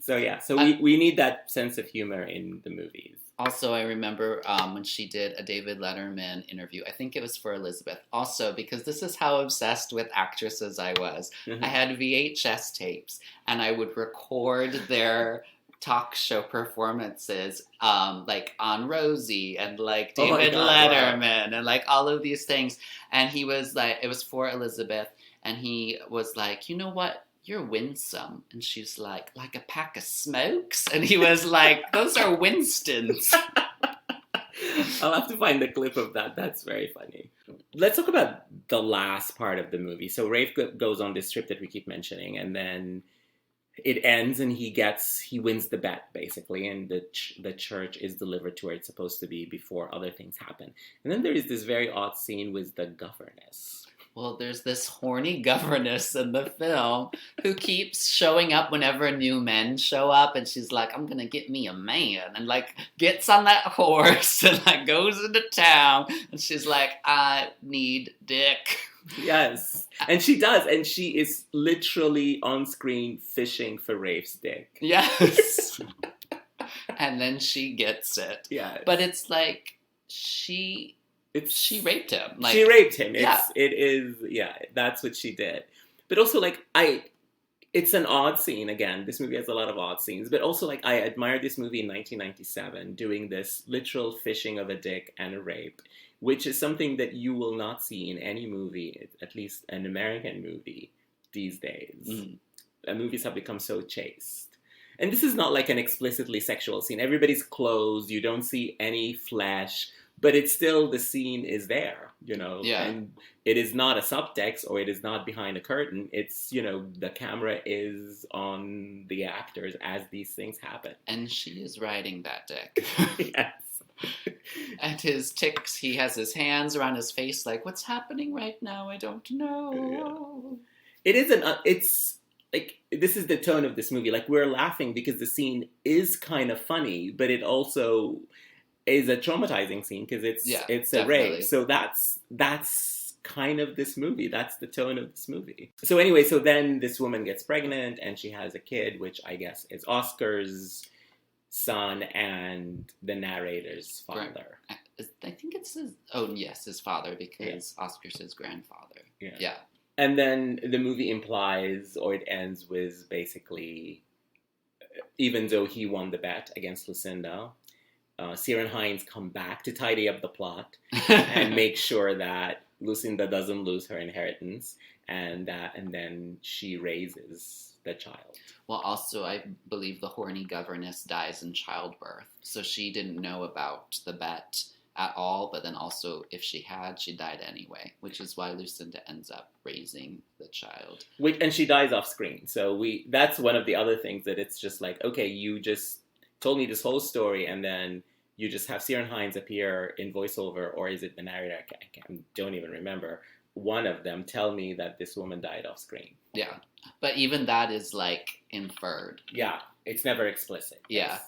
So we need that sense of humor in the movies.
Also, I remember when she did a David Letterman interview. I think it was for Elizabeth. Also, because this is how obsessed with actresses I was. Mm-hmm. I had VHS tapes, and I would record their talk show performances, like on Rosie and like David Letterman and like all of these things. And he was like, it was for Elizabeth, and he was like, you know what? You're winsome. And she's like a pack of smokes? And he was like, those are Winstons.
I'll have to find the clip of that. That's very funny. Let's talk about the last part of the movie. So Rafe goes on this trip that we keep mentioning, and then it ends and he wins the bet, basically, and the church is delivered to where it's supposed to be before other things happen. And then there is this very odd scene with the governess.
Well, there's this horny governess in the film who keeps showing up whenever new men show up, and she's like, I'm gonna get me a man, and like gets on that horse and like goes into town, and she's like, I need dick.
Yes, and she does, and she is literally on screen fishing for Rafe's dick.
Yes. And then she gets it.
Yeah.
But it's like, she
She
raped him.
she raped him.
Yeah.
That's what she did. But also, like, it's an odd scene. Again, this movie has a lot of odd scenes. But also, like, I admired this movie in 1997 doing this literal fishing of a dick and a rape, which is something that you will not see in any movie, at least an American movie these days. Movies have become so chaste. And this is not like an explicitly sexual scene. Everybody's clothed. You don't see any flesh. But it's still, the scene is there, you know?
Yeah.
And it is not a subtext, or it is not behind a curtain. It's, you know, the camera is on the actors as these things happen.
And she is riding that dick.
Yes.
And his tics, he has his hands around his face like, what's happening right now? I don't know.
Yeah. It's, like, this is the tone of this movie. Like, we're laughing because the scene is kind of funny, but it also is a traumatizing scene because it's a
definitely.
rape. So that's kind of this movie. That's the tone of this movie. So anyway, so then this woman gets pregnant and she has a kid, which I guess is Oscar's son and the narrator's father.
I think it's his father, because Oscar's his grandfather. Yeah.
And then the movie implies, or it ends with basically, even though he won the bet against Lucinda, Ciarán Hinds come back to tidy up the plot and make sure that Lucinda doesn't lose her inheritance, and then she raises the child.
Well, also, I believe the horny governess dies in childbirth, so she didn't know about the bet at all, but then also, if she had, she died anyway, which is why Lucinda ends up raising the child.
And she dies off screen, so that's one of the other things that it's just like, okay, you just told me this whole story, and then you just have Ciarán Hinds appear in voiceover, or is it the narrator? I don't even remember. One of them tell me that this woman died off screen.
Yeah, but even that is, like, inferred.
Yeah, it's never explicit.
Yeah.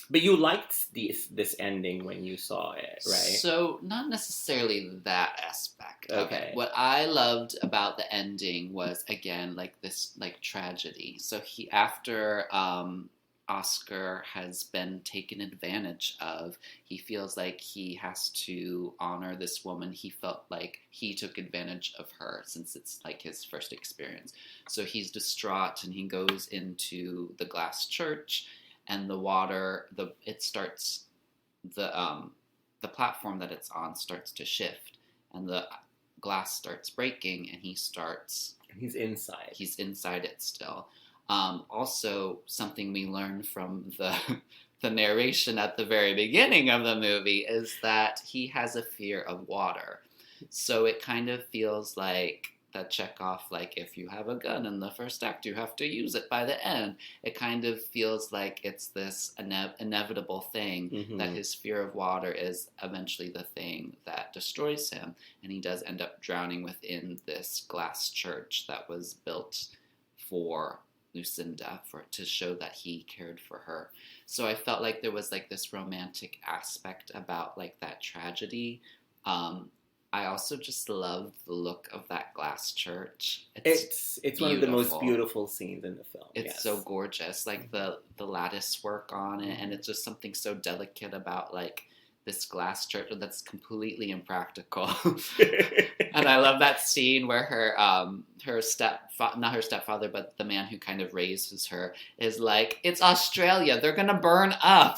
But you liked this ending when you saw it, right?
So, not necessarily that aspect of it. What I loved about the ending was, again, like, this, like, tragedy. So after Oscar has been taken advantage of, he feels like he has to honor this woman. He felt like he took advantage of her since it's, like, his first experience. So he's distraught, and he goes into the glass church, and the water, the platform that it's on starts to shift, and the glass starts breaking, and he's inside. He's inside it still. Also, something we learn from the narration at the very beginning of the movie is that he has a fear of water. So it kind of feels like that Chekhov, like, if you have a gun in the first act, you have to use it by the end. It kind of feels like it's this inevitable thing, that his fear of water is eventually the thing that destroys him. And he does end up drowning within this glass church that was built for Lucinda, to show that he cared for her. So I felt like there was, like, this romantic aspect about, like, that tragedy. I also just love the look of that glass church. It's
one of the most beautiful scenes in the film.
It's so gorgeous, like the lattice work on it, and it's just something so delicate about, like, this glass church that's completely impractical. And I love that scene where not her stepfather, but the man who kind of raises her is like, it's Australia, they're gonna burn up.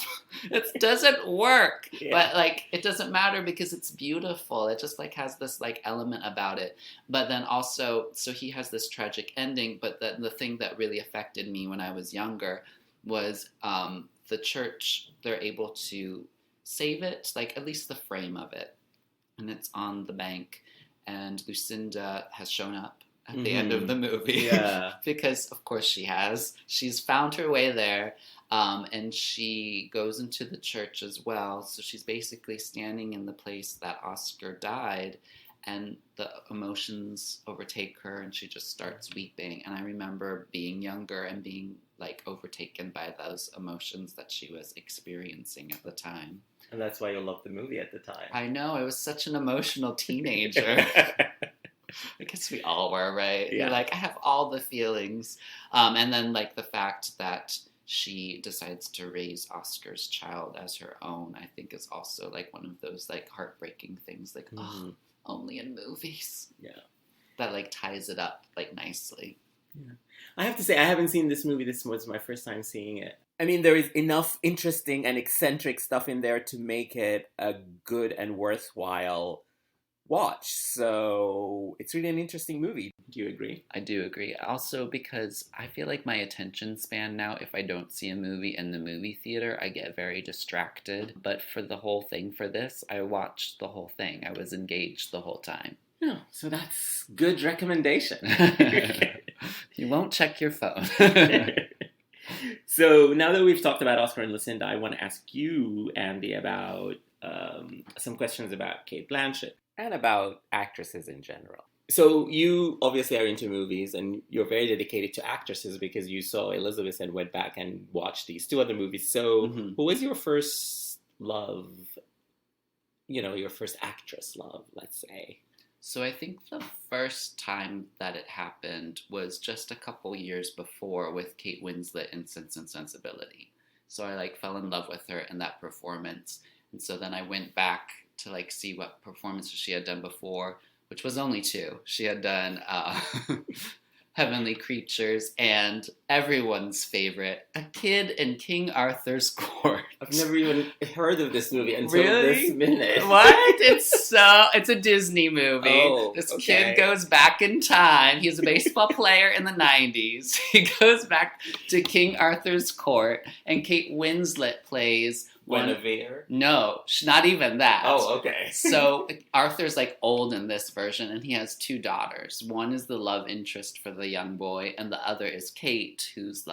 It doesn't work. Yeah. But, like, it doesn't matter because it's beautiful. It just, like, has this, like, element about it. But then also, so he has this tragic ending, but the thing that really affected me when I was younger was the church, they're able to save it, like, at least the frame of it, and it's on the bank, and Lucinda has shown up at the end of the movie. Yeah. Because, of course, she's found her way there, and she goes into the church as well, so she's basically standing in the place that Oscar died, and the emotions overtake her, and she just starts weeping. And I remember being younger and being, like, overtaken by those emotions that she was experiencing at the time.
And that's why you loved the movie at the time.
I know, I was such an emotional teenager. I guess we all were, right? Yeah. You're like, I have all the feelings. And then, like, the fact that she decides to raise Oscar's child as her own, I think is also like one of those like heartbreaking things, like, oh, only in movies.
Yeah.
That like ties it up like nicely.
Yeah. I have to say, I haven't seen this movie. This was my first time seeing it. I mean, there is enough interesting and eccentric stuff in there to make it a good and worthwhile watch. So it's really an interesting movie. Do you agree?
I do agree. Also, because I feel like my attention span now, if I don't see a movie in the movie theater, I get very distracted. But for the whole thing for this, I watched the whole thing. I was engaged the whole time.
No, so that's good recommendation.
You won't check your phone.
So now that we've talked about Oscar and Lucinda, I want to ask you, Andy, about some questions about Cate Blanchett and about actresses in general. So you obviously are into movies and you're very dedicated to actresses because you saw Elizabeth and went back and watched these two other movies. So who was your first love, your first actress love, let's say?
So I think the first time that it happened was just a couple years before with Kate Winslet in Sense and Sensibility. So I fell in love with her in that performance. And so then I went back to see what performances she had done before, which was only two. She had done Heavenly Creatures and everyone's favorite, A Kid in King Arthur's Court.
I've never even heard of this movie until this minute.
What? It's a Disney movie.
Oh,
this
okay.
kid goes back in time. He's a baseball player in the 90s. He goes back to King Arthur's court, and Kate Winslet plays
Guinevere?
No, not even that.
Oh, okay.
So Arthur's old in this version, and he has two daughters. One is the love interest for the young boy, and the other is Kate, who's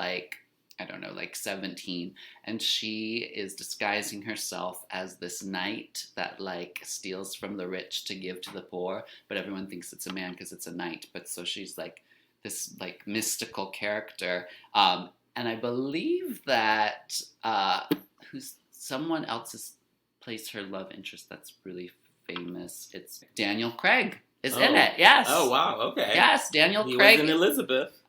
17, and she is disguising herself as this knight that steals from the rich to give to the poor, but everyone thinks it's a man because it's a knight. But so she's this mystical character, and I believe that someone else has placed her love interest that's really famous. It's Daniel Craig is in it. Yes.
Oh wow. Okay.
Yes, Daniel Craig.
He was in Elizabeth.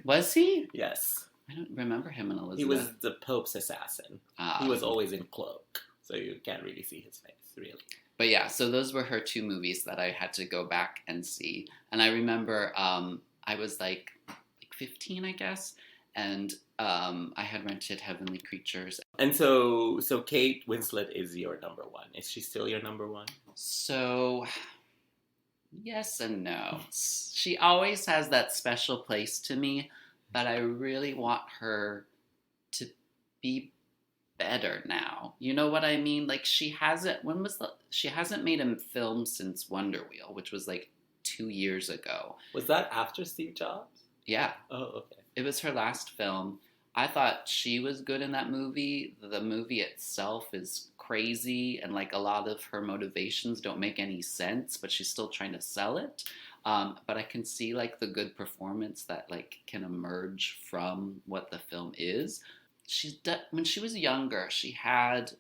Was he?
Yes.
I don't remember him in Elizabeth.
He was the Pope's assassin. He was always in cloak, so you can't really see his face, really.
But yeah, so those were her two movies that I had to go back and see. And I remember I was 15, I guess, and I had rented Heavenly Creatures.
And so Kate Winslet is your number one. Is she still your number one?
So, yes and no. She always has that special place to me, but I really want her to be better now. You know what I mean? She hasn't made a film since Wonder Wheel, which was 2 years ago.
Was that after Steve Jobs?
Yeah.
Oh, okay.
It was her last film. I thought she was good in that movie. The movie itself is crazy, and a lot of her motivations don't make any sense, but she's still trying to sell it. But I can see the good performance that can emerge from what the film is. When she was younger, she had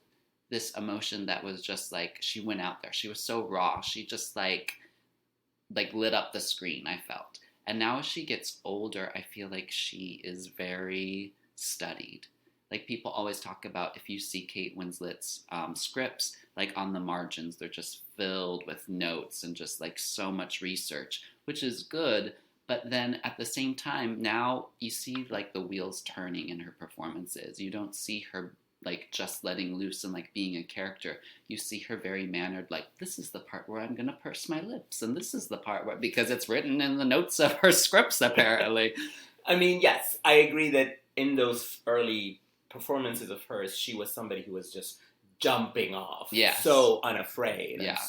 this emotion that was just she went out there. She was so raw. She just lit up the screen, I felt. And now as she gets older, I feel she is very studied. People always talk about, if you see Kate Winslet's scripts, on the margins, they're just filled with notes and just so much research, which is good. But then at the same time, now you see the wheels turning in her performances. You don't see her just letting loose and being a character. You see her very mannered, this is the part where I'm gonna purse my lips, and this is the part where, because it's written in the notes of her scripts apparently.
I mean, yes, I agree that in those early performances of hers, she was somebody who was just jumping off.
Yes.
So unafraid.
Yeah.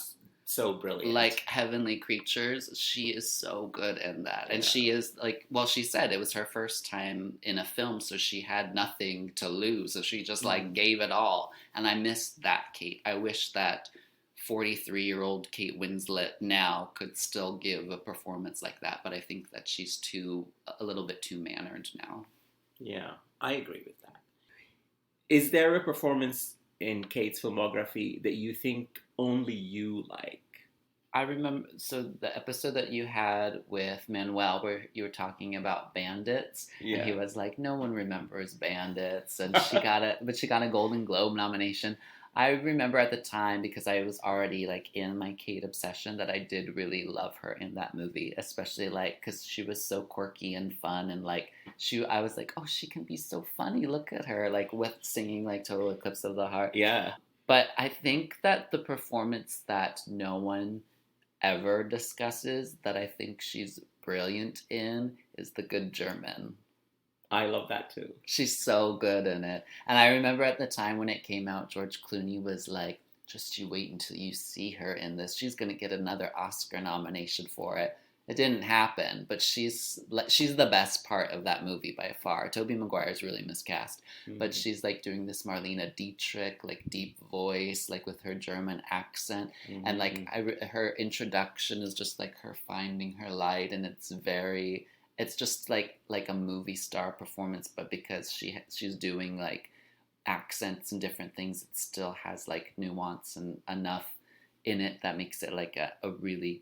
So brilliant.
Heavenly Creatures, she is so good in that. And
Yeah.
she is she said it was her first time in a film, so she had nothing to lose. So she just gave it all. And I missed that Kate. I wish that 43-year-old Kate Winslet now could still give a performance like that. But I think that she's a little bit too mannered now.
Yeah, I agree with that. Is there a performance in Kate's filmography that you think only you like?
I remember, so the episode that you had with Manuel where you were talking about Bandits, and he was like, no one remembers Bandits, and she got a Golden Globe nomination. I remember at the time, because I was already like in my Cate obsession, that I did really love her in that movie, especially like because she was so quirky and fun, and like I was like, oh, she can be so funny. Look at her, like with singing like Total Eclipse of the Heart.
Yeah.
But I think that the performance that no one ever discusses, that I think she's brilliant in, is The Good German.
I love that too.
She's so good in it. And I remember at the time when it came out, George Clooney was like, just you wait until you see her in this. She's going to get another Oscar nomination for it. It didn't happen, but she's the best part of that movie by far. Tobey Maguire is really miscast, but she's like doing this Marlene Dietrich, like deep voice, like with her German accent. And like her introduction is just like her finding her light, and it's just like a movie star performance, but because she's doing like accents and different things, it still has like nuance and enough in it that makes it like a really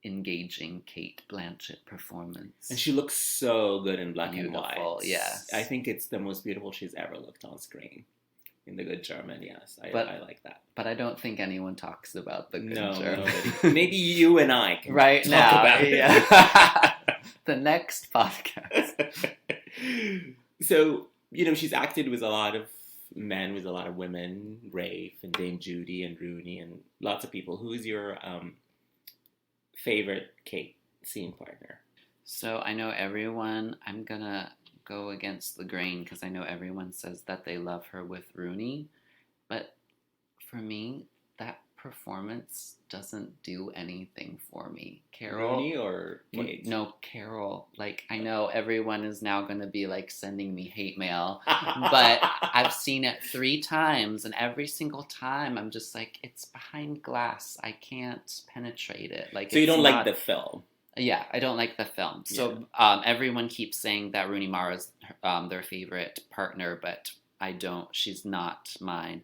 engaging Cate Blanchett performance.
And she looks so good in black and white.
Yes.
I think it's the most beautiful she's ever looked on screen. In The Good German, yes. I like that.
But I don't think anyone talks about The Good German.
Nobody. Maybe you and I can
right
talk
now,
about it.
Yeah. The next podcast.
So, she's acted with a lot of men, with a lot of women, Rafe and Dame Judy and Rooney and lots of people. Who is your favorite Cate scene partner?
So I know everyone, I'm gonna go against the grain because I know everyone says that they love her with Rooney, but for me, that performance doesn't do anything for me. Carol,
Rooney or Cate?
No, Carol. Like, I know everyone is now going to be like sending me hate mail, but I've seen it 3 times, and every single time I'm just like, it's behind glass. I can't penetrate it. Like,
so you don't like the film?
Yeah, I don't like the film. So everyone keeps saying that Rooney Mara's their favorite partner, but I don't. She's not mine.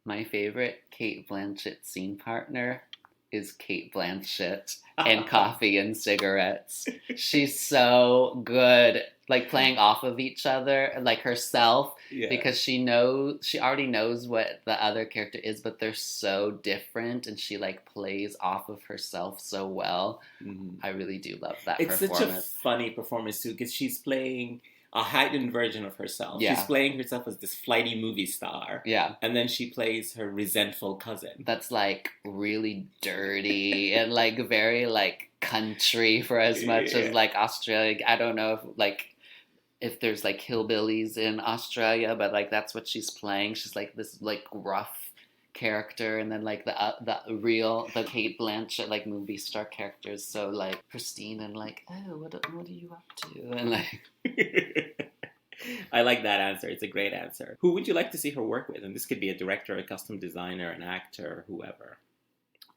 My favorite Cate Blanchett scene partner is Cate Blanchett and Coffee and Cigarettes. She's so good, like playing off of each other, like herself, because she already knows what the other character is, but they're so different, and she like plays off of herself so well. I really do love that performance.
It's such a funny performance too, because she's playing a heightened version of herself.
Yeah.
She's playing herself as this flighty movie star.
Yeah.
And then she plays her resentful cousin.
That's like really dirty and like very like country for as much as like Australia. I don't know if there's like hillbillies in Australia, but like that's what she's playing. She's like this like rough character, and then like the Cate Blanchett like movie star character is so like pristine and like, oh, what are you up to? And like
I like that answer. It's a great answer. Who would you like to see her work with? And this could be a director, a costume designer, an actor, whoever.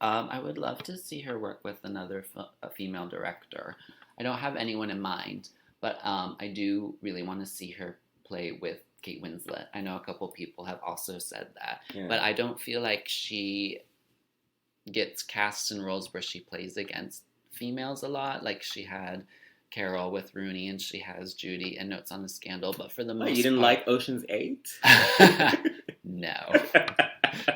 I would love to see her work with another female director. I don't have anyone in mind, but I do really want to see her play with Kate Winslet. I know a couple people have also said that, but I don't feel like she gets cast in roles where she plays against females a lot. Like she had Carol with Rooney, and she has Judy in Notes on a Scandal, but for the most part...
You didn't like Ocean's 8?
No.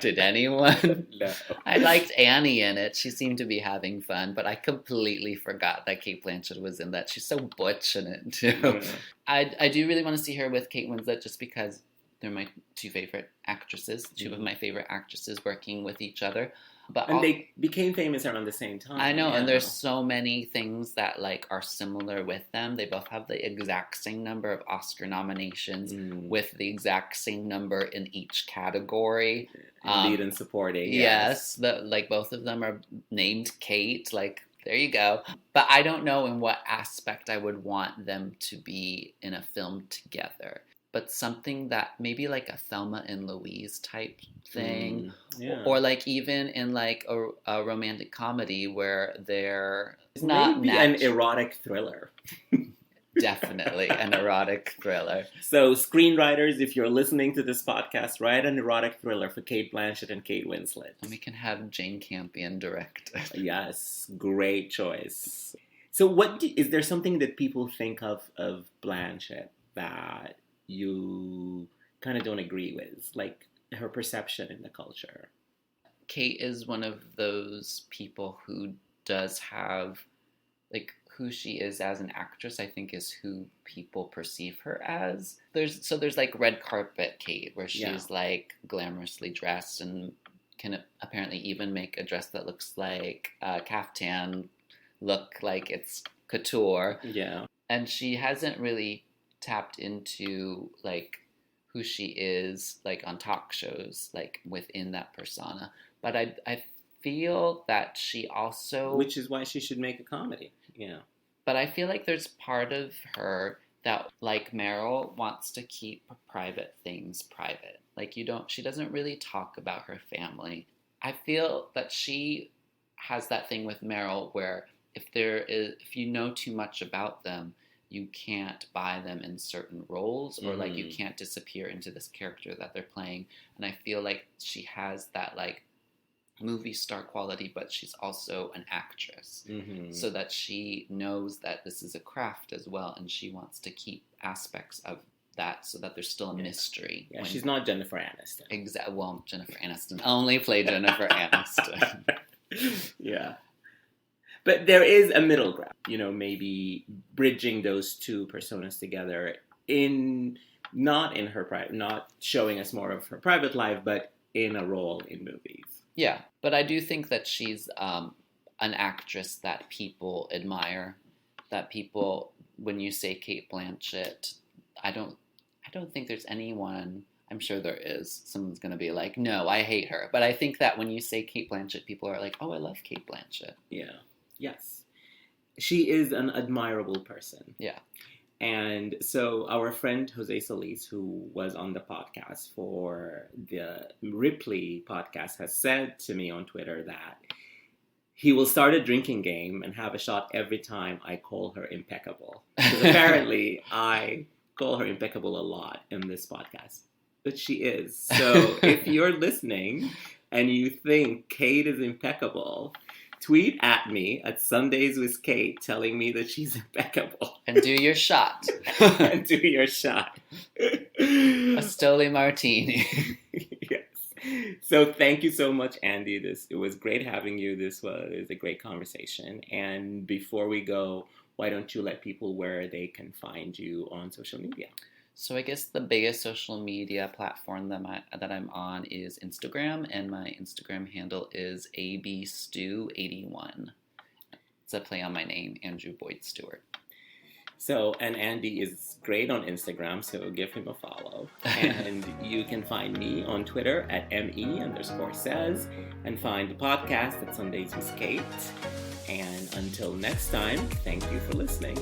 Did anyone?
No.
I liked Annie in it. She seemed to be having fun, but I completely forgot that Cate Blanchett was in that. She's so butch in it, too. Yeah. I do really want to see her with Kate Winslet just because they're my 2 favorite actresses, 2 of my favorite actresses working with each other.
And they became famous around the same time.
I know, and there's so many things that like are similar with them. They both have the exact same number of Oscar nominations with the exact same number in each category.
Lead and supporting.
Yes, like both of them are named Kate. Like, there you go. But I don't know in what aspect I would want them to be in a film together. But something that maybe like a Thelma and Louise type thing, or like even in like a romantic comedy where they're not
maybe an erotic thriller.
Definitely an erotic thriller.
So, screenwriters, if you're listening to this podcast, write an erotic thriller for Cate Blanchett and Kate Winslet.
And we can have Jane Campion direct it.
Yes, great choice. So, is there something that people think of Blanchett that you kind of don't agree with, like her perception in the culture?
Kate is one of those people who does have, like, who she is as an actress, I think, is who people perceive her as. There's like red carpet Kate, where she's like glamorously dressed and can apparently even make a dress that looks like a caftan look like it's couture.
Yeah.
And she hasn't really tapped into like who she is like on talk shows, like within that persona. But I feel that she also...
Which is why she should make a comedy. Yeah.
But I feel like there's part of her that, like Meryl, wants to keep private things private. Like she doesn't really talk about her family. I feel that she has that thing with Meryl where if you know too much about them, you can't buy them in certain roles, or like you can't disappear into this character that they're playing. And I feel like she has that like movie star quality, but she's also an actress, so that she knows that this is a craft as well, and she wants to keep aspects of that so that there's still a mystery.
Yeah, she's not Jennifer Aniston.
Well, Jennifer Aniston only played Jennifer Aniston.
Yeah. But there is a middle ground, maybe bridging those two personas together not showing us more of her private life, but in a role in movies.
Yeah, but I do think that she's an actress that people admire. That people, when you say Cate Blanchett, I don't think there's anyone. I'm sure there is. Someone's gonna be like, "No, I hate her." But I think that when you say Cate Blanchett, people are like, "Oh, I love Cate Blanchett."
Yeah. Yes. She is an admirable person.
Yeah.
And so our friend Jose Solis, who was on the podcast for the Ripley podcast, has said to me on Twitter that he will start a drinking game and have a shot every time I call her impeccable. Because apparently I call her impeccable a lot in this podcast. But she is. So if you're listening and you think Kate is impeccable, tweet at me at Sundays with Kate telling me that she's impeccable.
And do your shot.
And do your shot.
A Stoli Martini.
Yes. So thank you so much, Andy. It was great having you. This was a great conversation. And before we go, why don't you let people where they can find you on social media?
So I guess the biggest social media platform that I'm on is Instagram, and my Instagram handle is abstew81. It's a play on my name, Andrew Boyd Stewart.
So, and Andy is great on Instagram, so give him a follow. And you can find me on Twitter at ME_says, and find the podcast at Sundays with Kate. And until next time, thank you for listening.